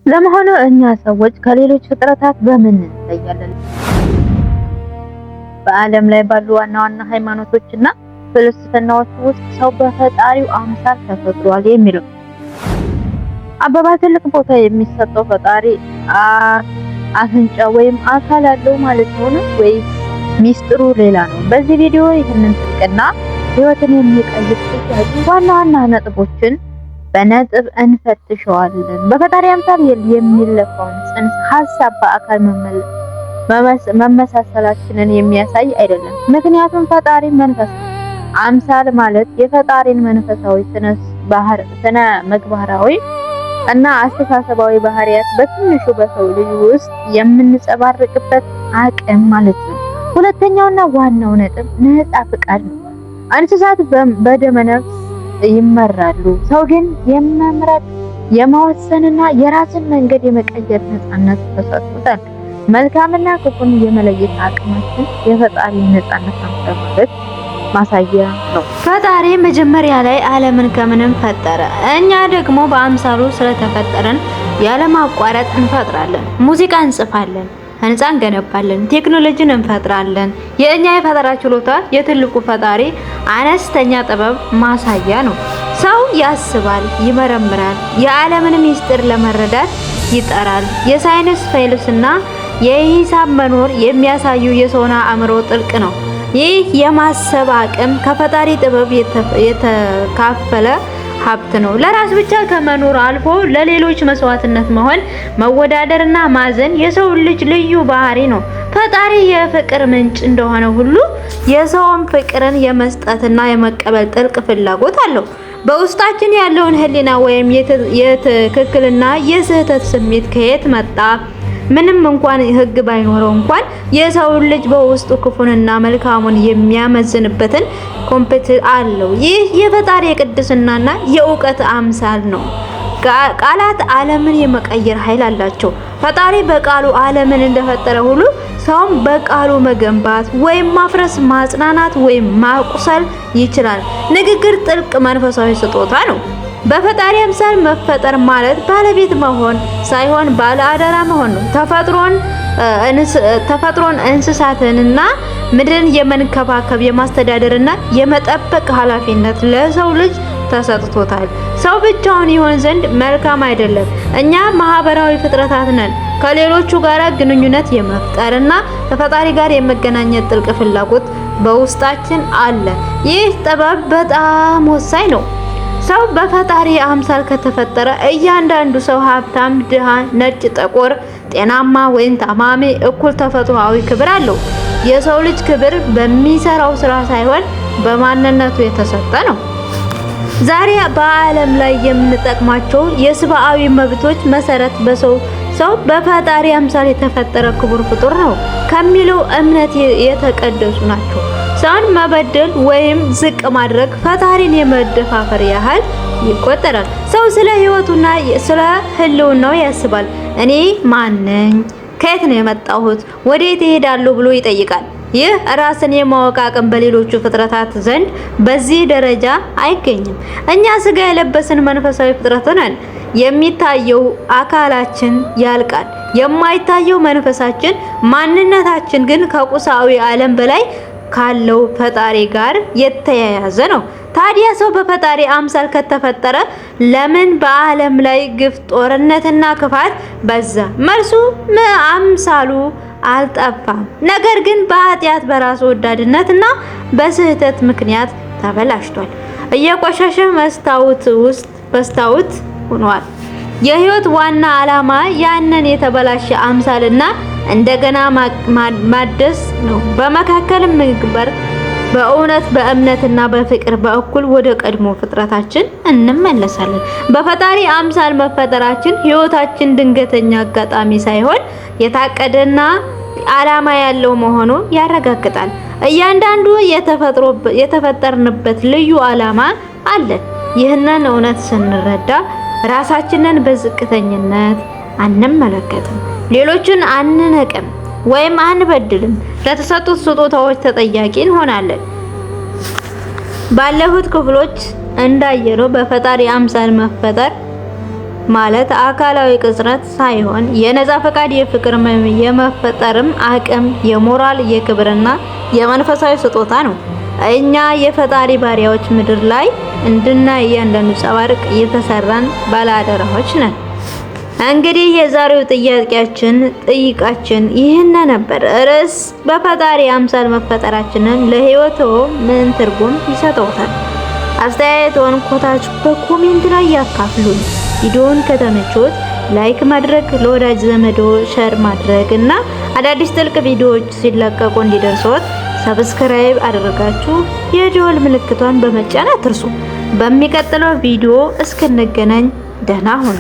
ለመሆኑ እኛ ሰዎች ከሌሎች ፍጥረታት በምን እንለያለን? በዓለም ላይ ባሉ ዋና ዋና ሃይማኖቶችና ፍልስፍናዎች ውስጥ ሰው በፈጣሪው አምሳል ተፈጥሯል የሚለው አባባል ትልቅ ቦታ የሚሰጠው ፈጣሪ አፍንጫ ወይም አካል አለው ማለት ነው ወይስ ሚስጥሩ ሌላ ነው? በዚህ ቪዲዮ ይህንን ጥልቅና ህይወትን የሚቀይር ጥያቄ ዋና ዋና ነጥቦችን በነጥብ እንፈትሸዋለን። በፈጣሪ አምሳል የሚለካውን ጽንሰ ሐሳብ በአካል መመሳሰላችንን የሚያሳይ አይደለም። ምክንያቱም ፈጣሪ መንፈስ ነው። አምሳል ማለት የፈጣሪን መንፈሳዊ ስነ ምግባራዊ እና አስተሳሰባዊ ባህሪያት በትንሹ በሰው ልጅ ውስጥ የምንጸባረቅበት አቅም ማለት ነው። ሁለተኛውና ዋናው ነጥብ ነፃ ፍቃድ ነው። እንስሳት በደመ ነፍስ ይመራሉ። ሰው ግን የመምረጥ የመወሰንና የራስን መንገድ የመቀየር ነፃነት ተሰጥቶታል። መልካምና ክፉን የመለየት አቅማችን የፈጣሪ ነፃነት ማለት ማሳያ ነው። ፈጣሪ መጀመሪያ ላይ ዓለምን ከምንም ፈጠረ። እኛ ደግሞ በአምሳሉ ስለተፈጠረን ያለማቋረጥ እንፈጥራለን። ሙዚቃ እንጽፋለን፣ ህንጻ እንገነባለን፣ ቴክኖሎጂን እንፈጥራለን። የኛ የፈጠራ ችሎታ የትልቁ ፈጣሪ አነስተኛ ጥበብ ማሳያ ነው። ሰው ያስባል፣ ይመረምራል፣ የዓለምን ምስጢር ለመረዳት ይጠራል። የሳይንስ ፋይልስና የሂሳብ መኖር የሚያሳዩ የሰውና አእምሮ ጥልቅ ነው። ይህ የማሰብ አቅም ከፈጣሪ ጥበብ የተካፈለ ሀብት ነው። ለራስ ብቻ ከመኖር አልፎ ለሌሎች መስዋዕትነት መሆን፣ መወዳደርና ማዘን የሰው ልጅ ልዩ ባህሪ ነው። ፈጣሪ የፍቅር ምንጭ እንደሆነ ሁሉ የሰውም ፍቅርን የመስጠትና የመቀበል ጥልቅ ፍላጎት አለው። በውስጣችን ያለውን ህሊና ወይም የትክክልና የስህተት ስሜት ከየት መጣ? ምንም እንኳን ህግ ባይኖረው እንኳን የሰው ልጅ በውስጡ ክፉንና መልካሙን የሚያመዝንበትን ኮምፒውተር አለው። ይህ የፈጣሪ የቅድስናና የእውቀት አምሳል ነው። ቃላት ዓለምን የመቀየር ኃይል አላቸው። ፈጣሪ በቃሉ ዓለምን እንደፈጠረ ሁሉ ሰውም በቃሉ መገንባት ወይም ማፍረስ፣ ማጽናናት ወይም ማቁሰል ይችላል። ንግግር ጥልቅ መንፈሳዊ ስጦታ ነው። በፈጣሪ አምሳል መፈጠር ማለት ባለቤት መሆን ሳይሆን ባለ አደራ መሆን ነው። ተፈጥሮን እንስሳትንና ምድርን የመንከባከብ የማስተዳደርና የመጠበቅ ኃላፊነት ለሰው ልጅ ተሰጥቶታል። ሰው ብቻውን ይሆን ዘንድ መልካም አይደለም። እኛ ማህበራዊ ፍጥረታት ነን። ከሌሎቹ ጋር ግንኙነት የመፍጠርና ከፈጣሪ ጋር የመገናኘት ጥልቅ ፍላጎት በውስጣችን አለ። ይህ ጥበብ በጣም ወሳኝ ነው። ሰው በፈጣሪ አምሳል ከተፈጠረ እያንዳንዱ ሰው ሀብታም፣ ድሃ፣ ነጭ፣ ጥቁር፣ ጤናማ ወይም ታማሚ እኩል ተፈጥሯዊ ክብር አለው። የሰው ልጅ ክብር በሚሰራው ስራ ሳይሆን በማንነቱ የተሰጠ ነው። ዛሬ በዓለም ላይ የምንጠቅማቸው የሰብአዊ መብቶች መሰረት ሰው በፈጣሪ አምሳል የተፈጠረ ክቡር ፍጡር ነው ከሚለው እምነት የተቀደሱ ናቸው። ሰውን መበደል ወይም ዝቅ ማድረግ ፈጣሪን የመደፋፈር ያህል ይቆጠራል። ሰው ስለ ህይወቱና ስለ ህልውናው ያስባል። እኔ ማን ነኝ? ከየት ነው የመጣሁት? ወዴት እሄዳለሁ ብሎ ይጠይቃል። ይህ ራስን የማወቅ አቅም በሌሎቹ ፍጥረታት ዘንድ በዚህ ደረጃ አይገኝም። እኛ ስጋ የለበስን መንፈሳዊ ፍጥረት ነን። የሚታየው አካላችን ያልቃል። የማይታየው መንፈሳችን፣ ማንነታችን ግን ከቁሳዊ ዓለም በላይ ካለው ፈጣሪ ጋር የተያያዘ ነው። ታዲያ ሰው በፈጣሪ አምሳል ከተፈጠረ ለምን በዓለም ላይ ግፍ፣ ጦርነትና ክፋት በዛ? መልሱ አምሳሉ አልጠፋም። ነገር ግን በኃጢአት፣ በራስ ወዳድነትና በስህተት ምክንያት ተበላሽቷል። እየቆሸሸ መስታወት ሆኗል። የህይወት ዋና ዓላማ ያንን የተበላሸ አምሳልና እንደገና ማደስ ነው። በመካከልም ምግባር፣ በእውነት፣ በእምነትና በፍቅር በእኩል ወደ ቀድሞ ፍጥረታችን እንመለሳለን። በፈጣሪ አምሳል መፈጠራችን ህይወታችን ድንገተኛ አጋጣሚ ሳይሆን የታቀደና ዓላማ ያለው መሆኑ ያረጋግጣል። እያንዳንዱ የተፈጠርንበት ልዩ ዓላማ አለን። ይህንን እውነት ስንረዳ ራሳችንን በዝቅተኝነት አንመለከትም። ሌሎችን አንነቅም ወይም አንበድልም። ለተሰጡት ስጦታዎች ተጠያቂ እንሆናለን። ባለፉት ክፍሎች እንዳየነው በፈጣሪ አምሳል መፈጠር ማለት አካላዊ ቅጽረት ሳይሆን የነጻ ፈቃድ የፍቅር የመፈጠርም አቅም የሞራል የክብርና የመንፈሳዊ ስጦታ ነው። እኛ የፈጣሪ ባሪያዎች ምድር ላይ እንድናይ እንድንጸባርቅ የተሰራን ባለአደራዎች ነን። እንግዲህ የዛሬው ጥያቄያችን ይህን ነበር። ርዕስ በፈጣሪ አምሳል መፈጠራችንን ለህይወቶ ምን ትርጉም ይሰጠውታል? አስተያየቶን ኮታች በኮሜንት ላይ ያካፍሉን። ቪዲዮውን ከተመቾት ላይክ ማድረግ፣ ለወዳጅ ዘመዶ ሼር ማድረግ እና አዳዲስ ጥልቅ ቪዲዮዎች ሲለቀቁ እንዲደርሶት ሰብስክራይብ አድርጋችሁ የደወል ምልክቷን በመጫን አትርሱ። በሚቀጥለው ቪዲዮ እስክንገናኝ ደህና ሁኑ።